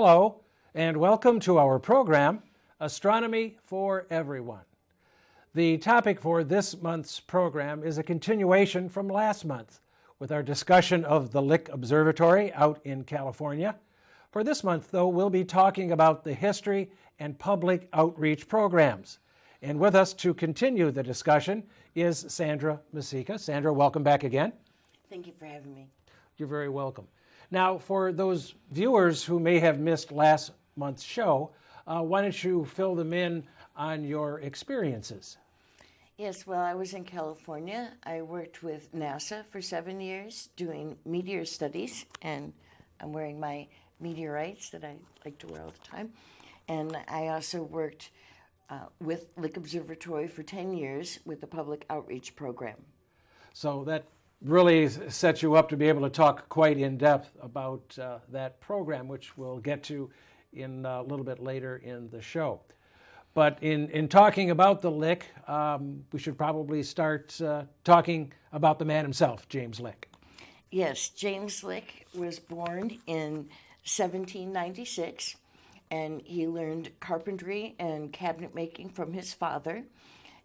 Hello, and welcome to our program, Astronomy for Everyone. The topic for this month's program is a continuation from last month with our discussion of the Lick Observatory out in California. For this month, though, we'll be talking about the history and public outreach programs. And with us to continue the discussion is Sandra Masika. Sandra, welcome back again. Thank you for having me. You're very welcome. Now, for those viewers who may have missed last month's show, why don't you fill them in on your experiences? Yes, well, I was in California. I worked with NASA for 7 years doing meteor studies, and I'm wearing my meteorites that I like to wear all the time. And I also worked with Lick Observatory for 10 years with the public outreach program. So that really sets you up to be able to talk quite in depth about that program, which we'll get to in a little bit later in the show. But in talking about the Lick, we should probably start talking about the man himself, James Lick. Yes, James Lick was born in 1796, and he learned carpentry and cabinet making from his father,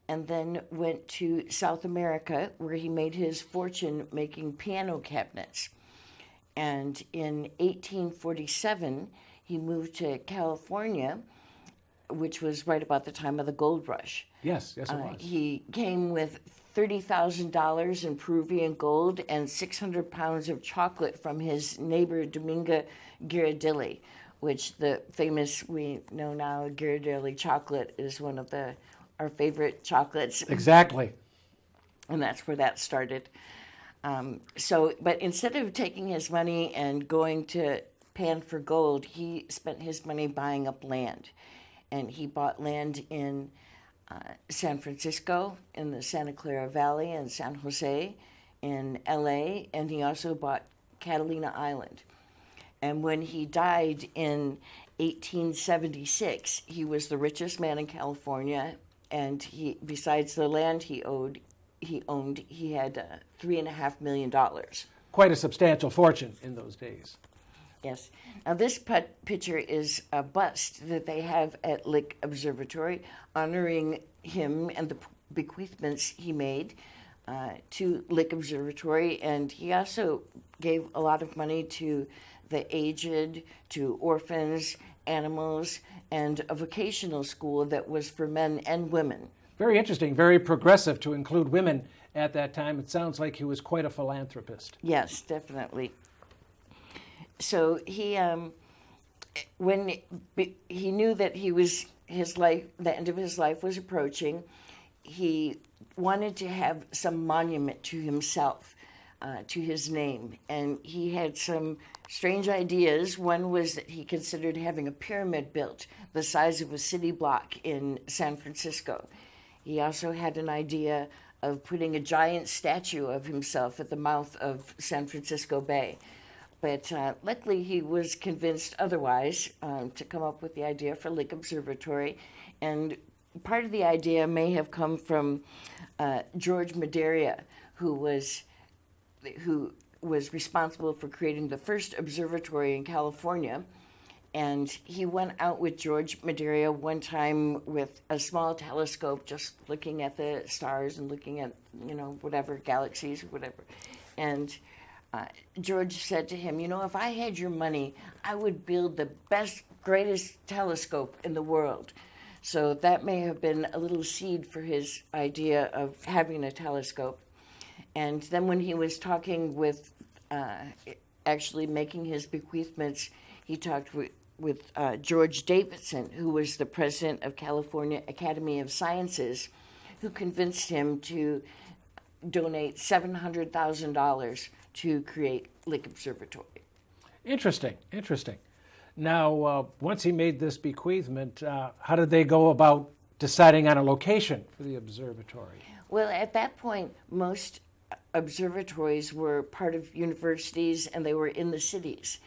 and then went to South America, where he made his fortune making piano cabinets. And in 1847, he moved to California, which was right about the time of the gold rush. Yes, it was. He came with $30,000 in Peruvian gold and 600 pounds of chocolate from his neighbor, Dominga Ghirardelli, which the famous, we know now, Ghirardelli chocolate is one of our favorite chocolates. Exactly. And that's where that started. But instead of taking his money and going to pan for gold, he spent his money buying up land. And he bought land in San Francisco, in the Santa Clara Valley, and San Jose, in LA, and he also bought Catalina Island. And when he died in 1876, he was the richest man in California, and he, besides the land he owned, he had $3.5 million. Quite a substantial fortune in those days. Yes. Now this picture is a bust that they have at Lick Observatory honoring him and the bequeathments he made to Lick Observatory, and he also gave a lot of money to the aged, to orphans, animals, and a vocational school that was for men and women. Very interesting, very progressive to include women at that time. It sounds like he was quite a philanthropist. Yes, definitely. So he, when he knew that the end of his life was approaching, he wanted to have some monument to himself, to his name, and he had some strange ideas. One was that he considered having a pyramid built the size of a city block in San Francisco. He also had an idea of putting a giant statue of himself at the mouth of San Francisco Bay. But luckily he was convinced otherwise to come up with the idea for Lick Observatory. And part of the idea may have come from George Madeira, who was responsible for creating the first observatory in California. And he went out with George Madeira one time with a small telescope, just looking at the stars and looking at, whatever, galaxies or whatever. And George said to him, if I had your money, I would build the best, greatest telescope in the world. So that may have been a little seed for his idea of having a telescope. And then when he was talking with, actually making his bequeathments, he talked with George Davidson, who was the president of California Academy of Sciences, who convinced him to donate $700,000 to create Lick Observatory. Interesting. Now, once he made this bequeathment, how did they go about deciding on a location for the observatory? Well, at that point, most observatories were part of universities and they were in the cities.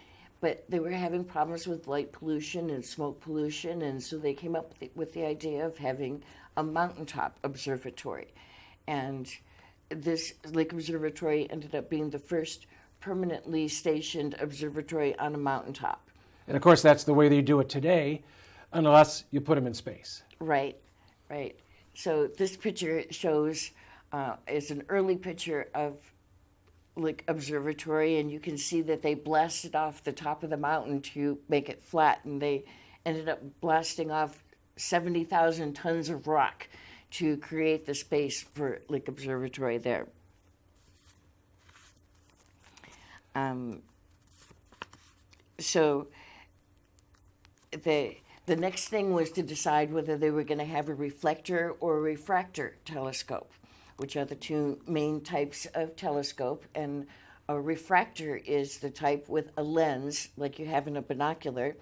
But they were having problems with light pollution and smoke pollution, and so they came up with the idea of having a mountaintop observatory. And this Lick Observatory ended up being the first permanently stationed observatory on a mountaintop. And of course, that's the way they do it today, unless you put them in space. Right, right. So this picture shows, is an early picture of Lick Observatory, and you can see that they blasted off the top of the mountain to make it flat, and they ended up blasting off 70,000 tons of rock to create the space for Lick Observatory there. So the next thing was to decide whether they were going to have a reflector or a refractor telescope, which are the two main types of telescope. And a refractor is the type with a lens, like you have in a binocular,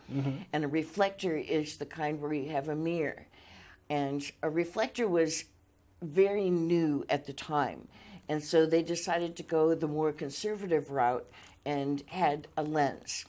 and a reflector is the kind where you have a mirror. And a reflector was very new at the time, and so they decided to go the more conservative route and had a lens.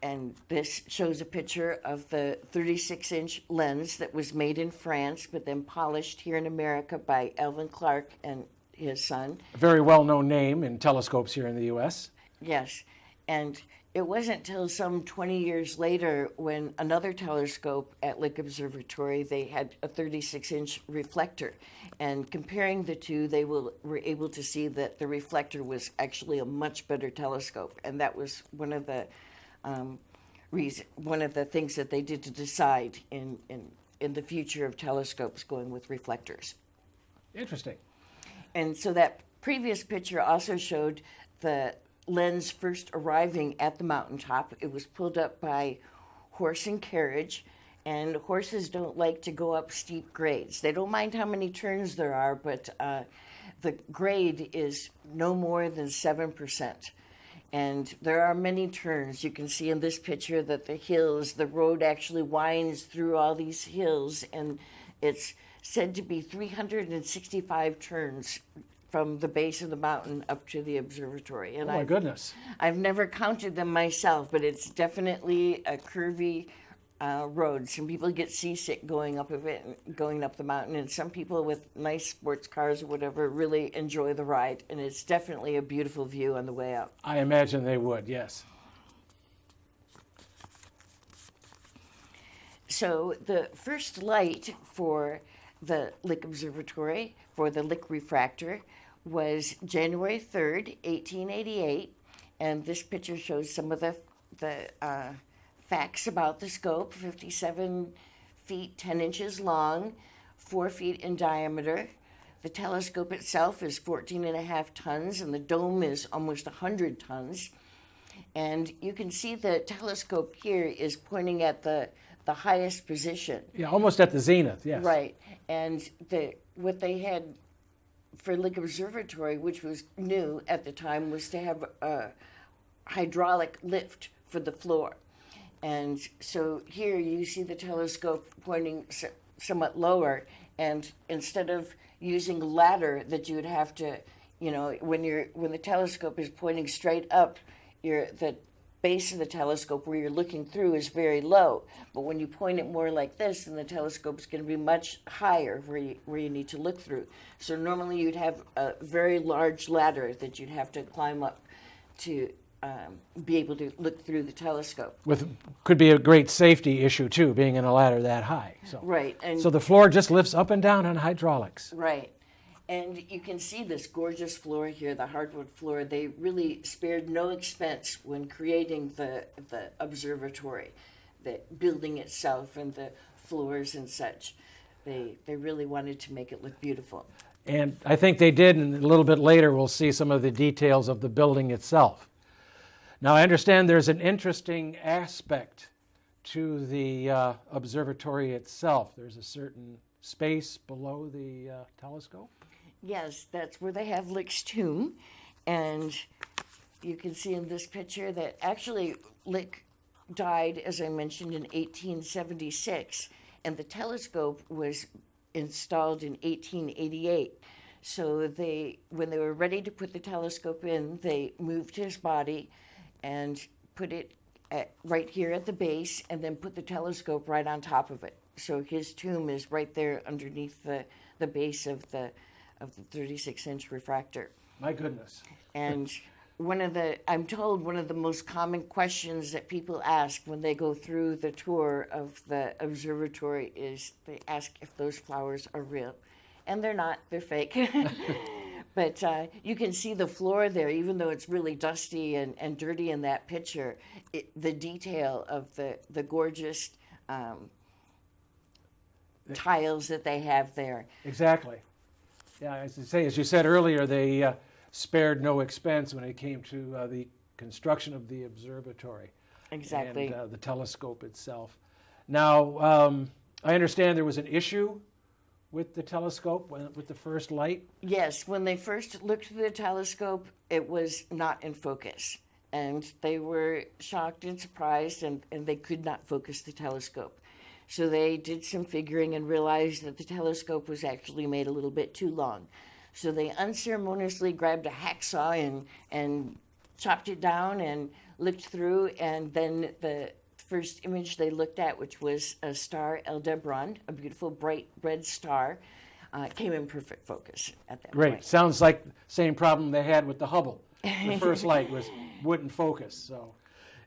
And this shows a picture of the 36-inch lens that was made in France, but then polished here in America by Alvin Clark and his son. A very well-known name in telescopes here in the U.S. Yes, and it wasn't till some 20 years later when another telescope at Lick Observatory, they had a 36-inch reflector. And comparing the two, they were able to see that the reflector was actually a much better telescope. And that was one of the things that they did to decide in the future of telescopes going with reflectors. Interesting. And so that previous picture also showed the lens first arriving at the mountaintop. It was pulled up by horse and carriage, and horses don't like to go up steep grades. They don't mind how many turns there are, but the grade is no more than 7%. And there are many turns. You can see in this picture that the road actually winds through all these hills, and it's said to be 365 turns from the base of the mountain up to the observatory. And Oh my goodness. I've never counted them myself, but it's definitely a curvy road. Some people get seasick going up of it, going up the mountain, and some people with nice sports cars or whatever really enjoy the ride. And it's definitely a beautiful view on the way up. I imagine they would, yes. So the first light for the Lick Observatory, for the Lick refractor, was January 3rd, 1888. And this picture shows some of the facts about the scope: 57 feet 10 inches long, 4 feet in diameter. The telescope itself is 14.5 tons, and the dome is almost 100 tons. And you can see the telescope here is pointing at the highest position. Yeah, almost at the zenith, yes. Right. And what they had for Lick Observatory, which was new at the time, was to have a hydraulic lift for the floor. And so here you see the telescope pointing somewhat lower, and instead of using a ladder that you would have to, when the telescope is pointing straight up, the base of the telescope where you're looking through is very low. But when you point it more like this, then the telescope is going to be much higher where you need to look through. So normally you'd have a very large ladder that you'd have to climb up to be able to look through the telescope. Could be a great safety issue too, being in a ladder that high. So. Right. And so the floor just lifts up and down on hydraulics. Right. And you can see this gorgeous floor here, the hardwood floor. They really spared no expense when creating the observatory, the building itself and the floors and such. They really wanted to make it look beautiful. And I think they did, and a little bit later we'll see some of the details of the building itself. Now I understand there's an interesting aspect to the observatory itself. There's a certain space below the telescope. Yes, that's where they have Lick's tomb. And you can see in this picture that actually Lick died, as I mentioned, in 1876, and the telescope was installed in 1888. So when they were ready to put the telescope in, they moved his body and put it right here at the base, and then put the telescope right on top of it. So his tomb is right there underneath the base of the 36-inch refractor. My goodness. And I'm told one of the most common questions that people ask when they go through the tour of the observatory is they ask if those flowers are real. And they're not, they're fake. But you can see the floor there, even though it's really dusty and dirty in that picture, the detail of the gorgeous tiles that they have there. Exactly. Yeah, as you said earlier, they spared no expense when it came to the construction of the observatory. Exactly. And the telescope itself. Now, I understand there was an issue with the telescope, with the first light? Yes, when they first looked through the telescope, it was not in focus. And they were shocked and surprised, and they could not focus the telescope. So they did some figuring and realized that the telescope was actually made a little bit too long. So they unceremoniously grabbed a hacksaw and chopped it down and looked through, and then the first image they looked at, which was a star, Dearborn, a beautiful bright red star, came in perfect focus at that Great. point. Sounds like the same problem they had with the Hubble. The first light wouldn't focus. So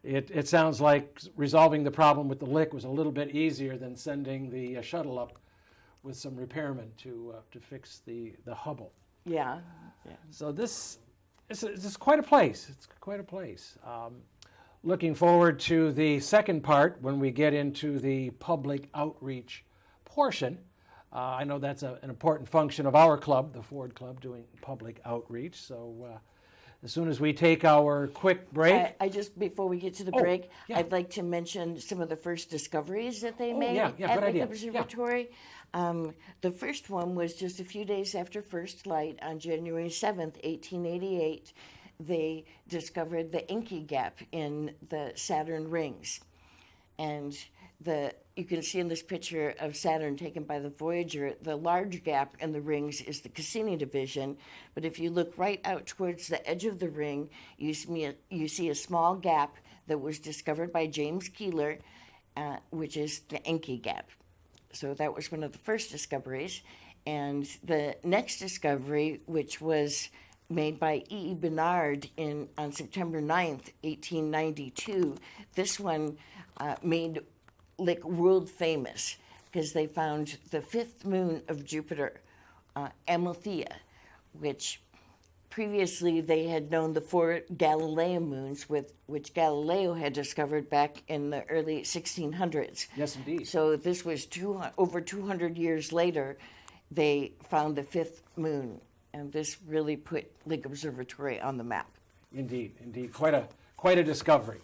it sounds like resolving the problem with the Lick was a little bit easier than sending the shuttle up with some repairmen to fix the Hubble. Yeah. So this is quite a place. It's quite a place. Looking forward to the second part when we get into the public outreach portion. I know that's an important function of our club, the Ford Club, doing public outreach. So as soon as we take our quick break. I just, before we get to the Oh, break, yeah. I'd like to mention some of the first discoveries that they made yeah, at good Lick idea. Observatory. The first one was just a few days after first light on January 7th, 1888. They discovered the Inky Gap in the Saturn rings. And you can see in this picture of Saturn taken by the Voyager, the large gap in the rings is the Cassini division. But if you look right out towards the edge of the ring, you see a small gap that was discovered by James Keeler, which is the Inky Gap. So that was one of the first discoveries. And the next discovery, which was made by E. Bernard on September 9th, 1892. This one made Lick world famous because they found the fifth moon of Jupiter, Amalthea, which previously they had known the four Galilean moons, which Galileo had discovered back in the early 1600s. Yes, indeed. So this was over 200 years later, they found the fifth moon. And this really put Lick Observatory on the map. Indeed. Quite a discovery.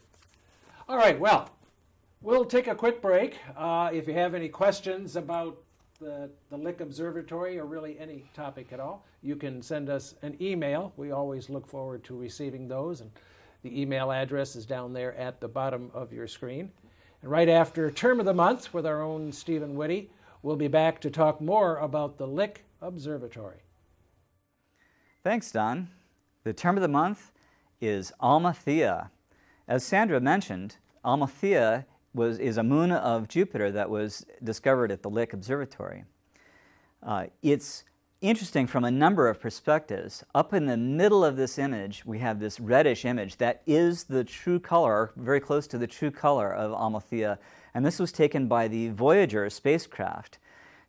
All right, well, we'll take a quick break. If you have any questions about the Lick Observatory or really any topic at all, you can send us an email. We always look forward to receiving those, and the email address is down there at the bottom of your screen. And right after Term of the Month with our own Stephen Whitty, we'll be back to talk more about the Lick Observatory. Thanks, Don. The term of the month is Amalthea. As Sandra mentioned, Amalthea is a moon of Jupiter that was discovered at the Lick Observatory. It's interesting from a number of perspectives. Up in the middle of this image, we have this reddish image that is the true color, very close to the true color of Amalthea, and this was taken by the Voyager spacecraft.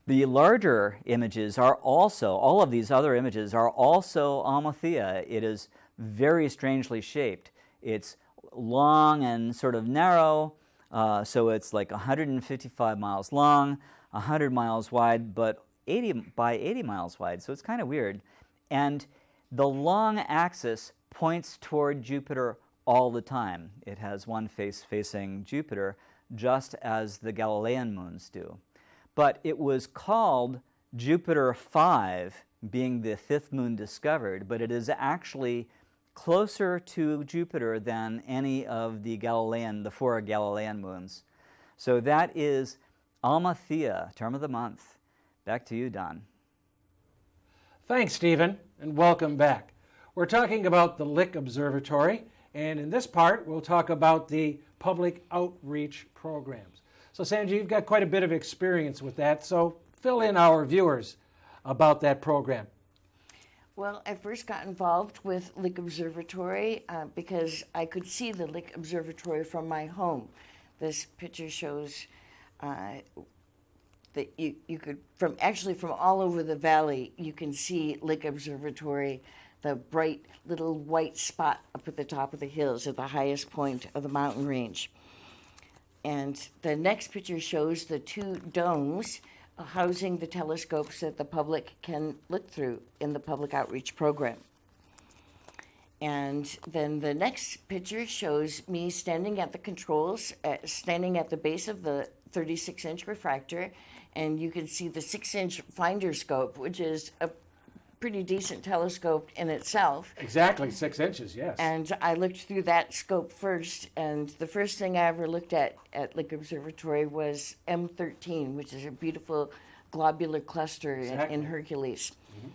The larger images are also, all of these other images are also Amalthea. It is very strangely shaped. It's long and sort of narrow, so it's like 155 miles long, 100 miles wide, but 80 by 80 miles wide, so it's kind of weird. And the long axis points toward Jupiter all the time. It has one face facing Jupiter, just as the Galilean moons do. But it was called Jupiter 5, being the fifth moon discovered, but it is actually closer to Jupiter than any of the four Galilean moons. So that is Amalthea, term of the month. Back to you, Don. Thanks, Stephen, and welcome back. We're talking about the Lick Observatory, and in this part, we'll talk about the public outreach programs. So, Sanjay, you've got quite a bit of experience with that, so fill in our viewers about that program. Well, I first got involved with Lick Observatory because I could see the Lick Observatory from my home. This picture shows that you could, from all over the valley, you can see Lick Observatory, the bright little white spot up at the top of the hills at the highest point of the mountain range. And the next picture shows the two domes housing the telescopes that the public can look through in the public outreach program. And then the next picture shows me standing at the controls, standing at the base of the 36-inch refractor, and you can see the 6-inch finder scope, which is a pretty decent telescope in itself. Exactly, 6 inches, yes. And I looked through that scope first, and the first thing I ever looked at Lick Observatory was M13, which is a beautiful globular cluster in Hercules. Mm-hmm.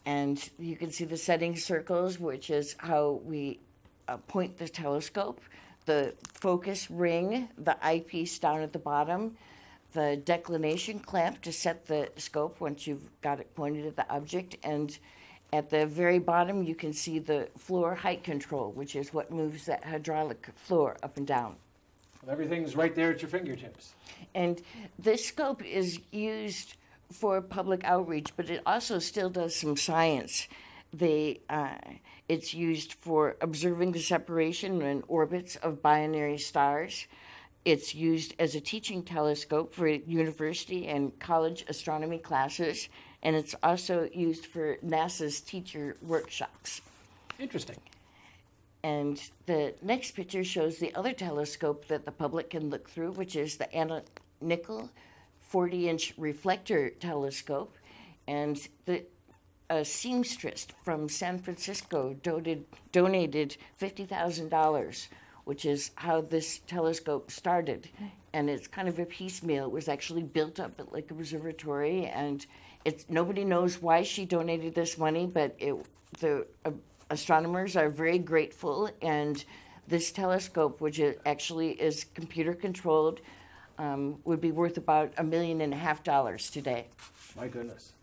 And you can see the setting circles, which is how we point the telescope, the focus ring, the eyepiece down at the bottom, the declination clamp to set the scope once you've got it pointed at the object, and at the very bottom you can see the floor height control, which is what moves that hydraulic floor up and down. Well, everything's right there at your fingertips. And this scope is used for public outreach, but it also still does some science. It's used for observing the separation and orbits of binary stars. It's used as a teaching telescope for university and college astronomy classes, and it's also used for NASA's teacher workshops. Interesting. And the next picture shows the other telescope that the public can look through, which is the Anna Nickel 40-inch reflector telescope. And a seamstress from San Francisco donated $50,000, which is how this telescope started. And it's kind of a piecemeal. It was actually built up at Lick Observatory, and nobody knows why she donated this money, but the astronomers are very grateful. And this telescope, which actually is computer controlled, would be worth about $1.5 million today. My goodness.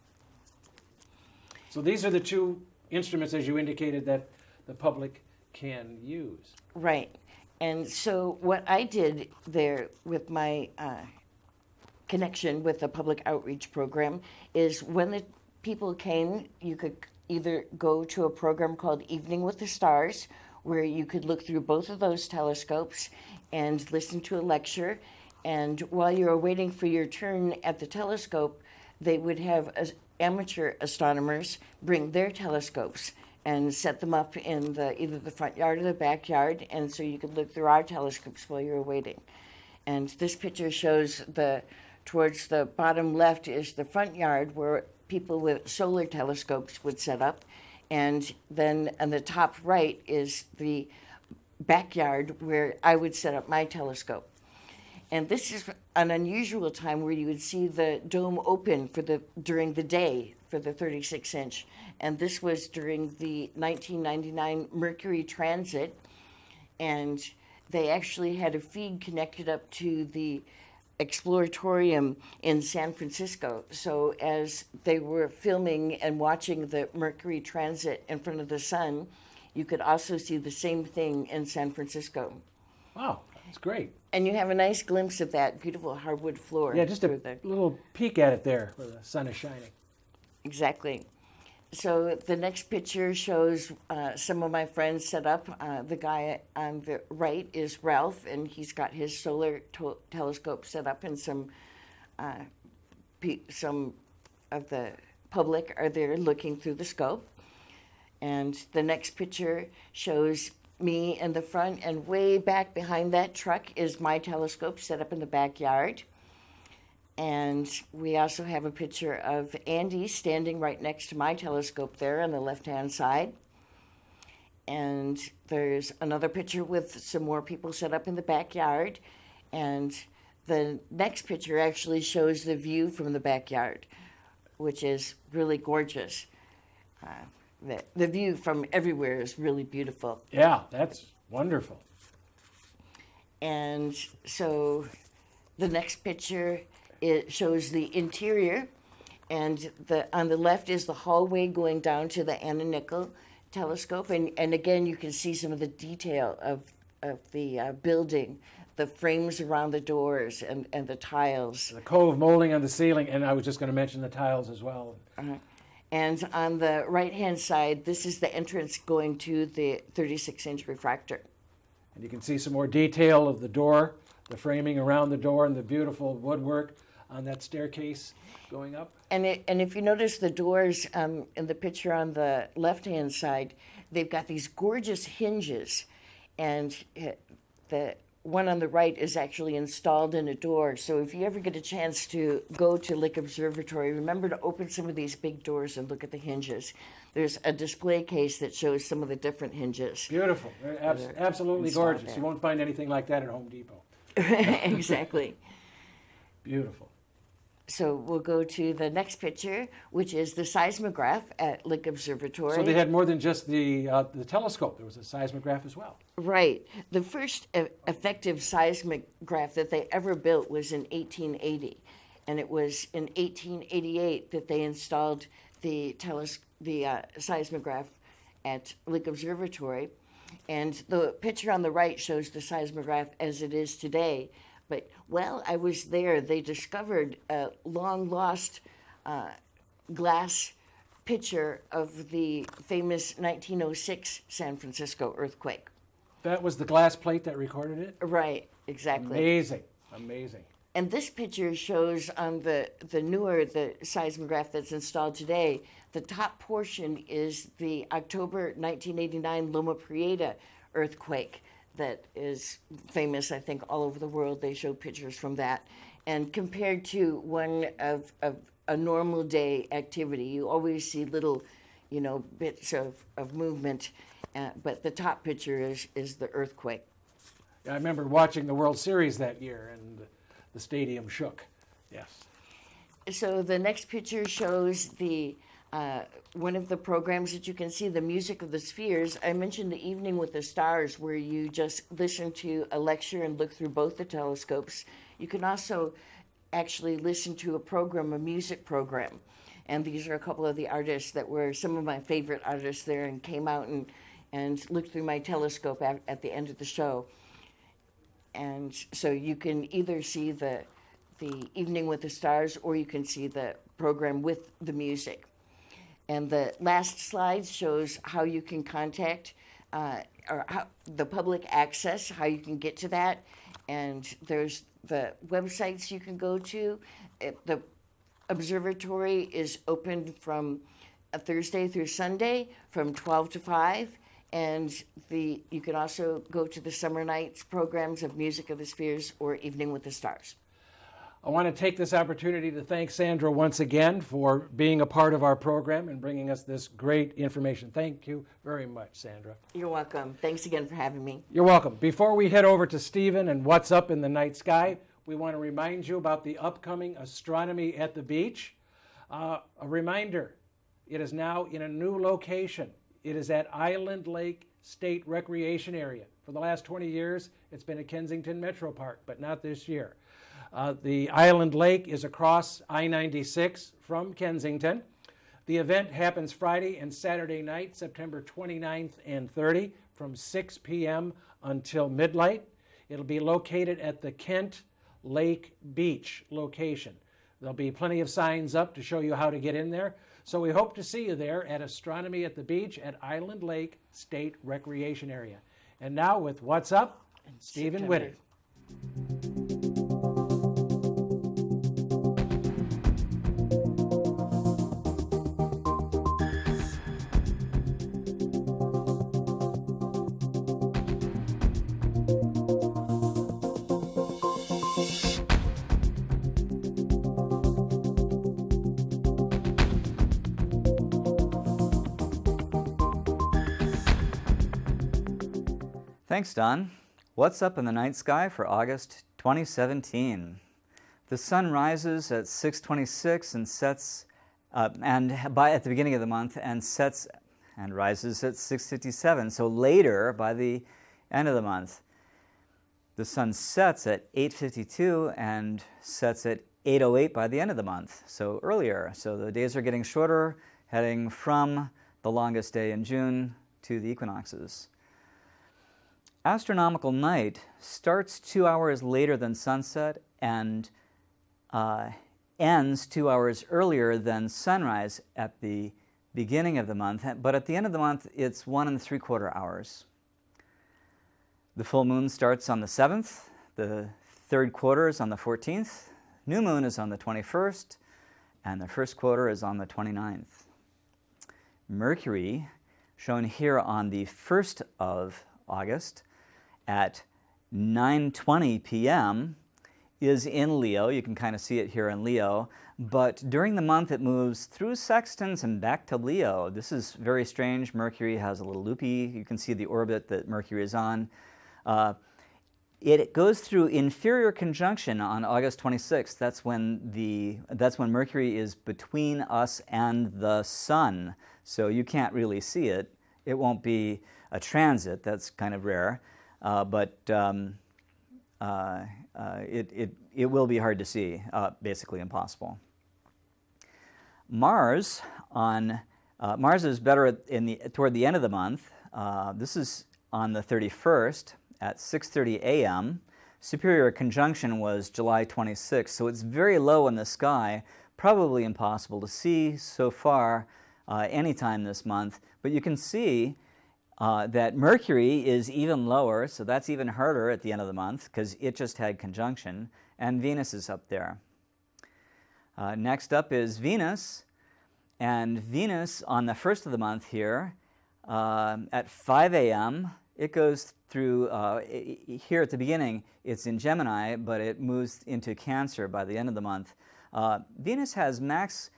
So these are the two instruments, as you indicated, that the public can use. Right. And so what I did there with my connection with the public outreach program is when the people came, you could either go to a program called Evening with the Stars, where you could look through both of those telescopes and listen to a lecture. And while you were waiting for your turn at the telescope, they would have amateur astronomers bring their telescopes and set them up in either the front yard or the backyard, and so you could look through our telescopes while you were waiting. And this picture shows towards the bottom left is the front yard where people with solar telescopes would set up, and then on the top right is the backyard where I would set up my telescope. And this is an unusual time where you would see the dome open during the day for the 36-inch. And this was during the 1999 Mercury transit. And they actually had a feed connected up to the Exploratorium in San Francisco. So as they were filming and watching the Mercury transit in front of the sun, you could also see the same thing in San Francisco. Wow, that's great. And you have a nice glimpse of that beautiful hardwood floor. Yeah, just a little peek at it there where the sun is shining. Exactly. So the next picture shows some of my friends set up. The guy on the right is Ralph, and he's got his solar telescope set up, and some of the public are there looking through the scope. And the next picture shows me in the front, and way back behind that truck is my telescope set up in the backyard. And we also have a picture of Andy standing right next to my telescope there on the left-hand side. And there's another picture with some more people set up in the backyard. And the next picture actually shows the view from the backyard, which is really gorgeous. The view from everywhere is really beautiful. Yeah, that's wonderful. And so the next picture, it shows the interior, And on the left is the hallway going down to the Anna Nickel telescope. And again, you can see some of the detail of the building, the frames around the doors and the tiles. The cove molding on the ceiling, and I was just going to mention the tiles as well. And on the right-hand side, this is the entrance going to the 36-inch refractor. And you can see some more detail of the door, the framing around the door, and the beautiful woodwork on that staircase going up. And if you notice the doors in the picture on the left-hand side, they've got these gorgeous hinges, and the one on the right is actually installed in a door. So if you ever get a chance to go to Lick Observatory, remember to open some of these big doors and look at the hinges. There's a display case that shows some of the different hinges. Beautiful. They're absolutely gorgeous. there. You won't find anything like that at Home Depot. Exactly. Beautiful. So we'll go to the next picture, which is the seismograph at Lick Observatory. So they had more than just the telescope. There was a seismograph as well. Right. The first effective seismograph that they ever built was in 1880. And it was in 1888 that they installed the seismograph at Lick Observatory. And the picture on the right shows the seismograph as it is today. But while I was there, they discovered a long-lost glass picture of the famous 1906 San Francisco earthquake. That was the glass plate that recorded it? Right, exactly. Amazing. Amazing. And this picture shows on the seismograph that's installed today, the top portion is the October 1989 Loma Prieta earthquake that is famous, I think, all over the world. They show pictures from that. And compared to one of a normal day activity, you always see little, bits of movement. But the top picture is the earthquake. I remember watching the World Series that year, and the stadium shook. Yes. So the next picture shows one of the programs that you can see, the Music of the Spheres. I mentioned the Evening with the Stars, where you just listen to a lecture and look through both the telescopes. You can also actually listen to a music program. And these are a couple of the artists that were some of my favorite artists there and came out and looked through my telescope at the end of the show. And so you can either see the Evening with the Stars, or you can see the program with the music. And the last slide shows how you can contact the public access, how you can get to that. And there's the websites you can go to. The observatory is open from Thursday through Sunday from 12 to 5. And you can also go to the summer nights programs of Music of the Spheres or Evening with the Stars. I want to take this opportunity to thank Sandra once again for being a part of our program and bringing us this great information. Thank you very much, Sandra. You're welcome. Thanks again for having me. You're welcome. Before we head over to Stephen and what's up in the night sky, we want to remind you about the upcoming Astronomy at the Beach. A reminder, it is now in a new location. It is at Island Lake State Recreation Area. For the last 20 years, it's been at Kensington Metro Park, but not this year. The Island Lake is across I-96 from Kensington. The event happens Friday and Saturday night, September 29th and 30, from 6 p.m. until midnight. It'll be located at the Kent Lake Beach location. There'll be plenty of signs up to show you how to get in there. So we hope to see you there at Astronomy at the Beach at Island Lake State Recreation Area. And now with What's Up, Stephen Whitty. Thanks, Don. What's up in the night sky for August 2017? The sun rises at 6:26 and sets, at the beginning of the month, and sets and rises at 6:57. So later, by the end of the month, the sun sets at 8:52 and sets at 8:08 by the end of the month, so earlier. So the days are getting shorter, heading from the longest day in June to the equinoxes. Astronomical night starts 2 hours later than sunset and ends 2 hours earlier than sunrise at the beginning of the month, but at the end of the month it's 1 3/4 hours. The full moon starts on the 7th, the third quarter is on the 14th, new moon is on the 21st, and the first quarter is on the 29th. Mercury, shown here on the 1st of August at 9:20 p.m., is in Leo. You can kind of see it here in Leo, but during the month it moves through sextants and back to Leo. This is very strange. Mercury has a little loopy. You can see the orbit that Mercury is on. It goes through inferior conjunction on August 26th. That's when Mercury is between us and the Sun, so you can't really see it. It won't be a transit. That's kind of rare, but it will be hard to see, basically impossible. Mars is better toward the end of the month. This is on the 31st at 6:30 a.m. Superior conjunction was July 26th, so it's very low in the sky, probably impossible to see so far anytime this month. But you can see that Mercury is even lower, so that's even harder at the end of the month because it just had conjunction, and Venus is up there. Next up is Venus, and Venus on the 1st of the month here at 5 a.m. It goes through, here at the beginning, it's in Gemini, but it moves into Cancer by the end of the month. Venus has max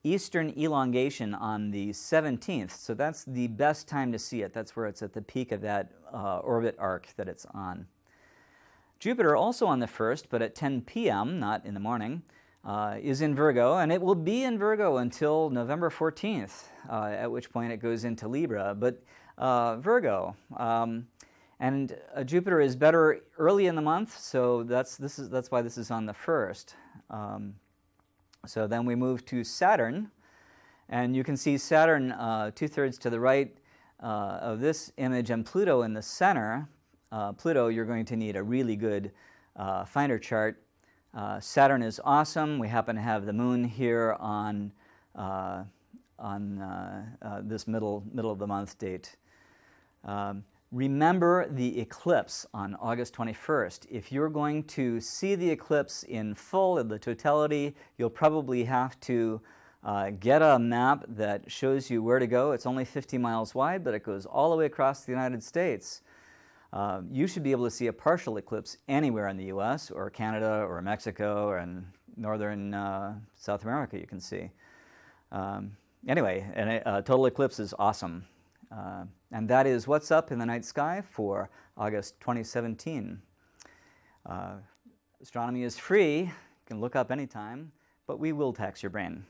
eastern elongation on the 17th, so that's the best time to see it. That's where it's at the peak of that orbit arc that it's on. Jupiter, also on the 1st, but at 10 p.m., not in the morning, is in Virgo, and it will be in Virgo until November 14th, at which point it goes into Libra. But Virgo, and Jupiter is better early in the month, so that's why this is on the 1st. So then we move to Saturn, and you can see Saturn 2/3 to the right of this image, and Pluto in the center. Pluto, you're going to need a really good finder chart. Saturn is awesome. We happen to have the moon here on this middle of the month date. Remember the eclipse on August 21st. If you're going to see the eclipse in full, in the totality, you'll probably have to get a map that shows you where to go. It's only 50 miles wide, but it goes all the way across the United States. You should be able to see a partial eclipse anywhere in the U.S. or Canada or Mexico or in northern South America you can see. Anyway, a total eclipse is awesome. And that is what's up in the night sky for August 2017. Astronomy is free. You can look up anytime, but we will tax your brain.